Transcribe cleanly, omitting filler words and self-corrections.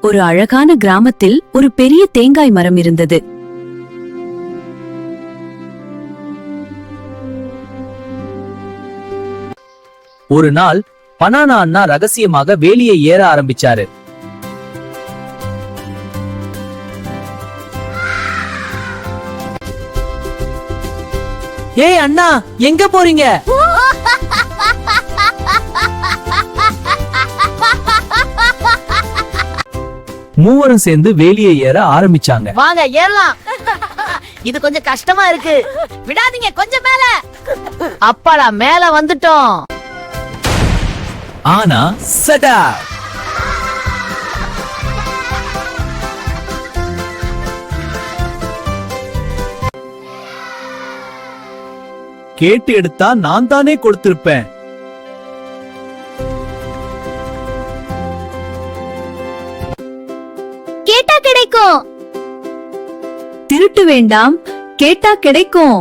ஒரு அழகான கிராமத்தில் ஒரு பெரிய தேங்காய் மரம் இருந்தது. ஒரு நாள் பனானா அண்ணா ரகசியமாக வேலியை ஏற ஆரம்பிச்சாரு. ஏய் அண்ணா, எங்க போறீங்க? மூவரும் சேர்ந்து வேலியை ஏற ஆரம்பிச்சாங்க. வாங்க ஏறலாம். இது கொஞ்சம் கஷ்டமா இருக்கு, விடாதீங்க, கொஞ்சம் மேல. அப்பாடா, மேல வந்துட்டோம். ஆனா சடா கேட்டு எடுத்தா நான் தானே கொடுத்திருப்பேன். கேட்டா கிடைக்கும். திருட்டு வேண்டாம், கேட்டா கிடைக்கும்.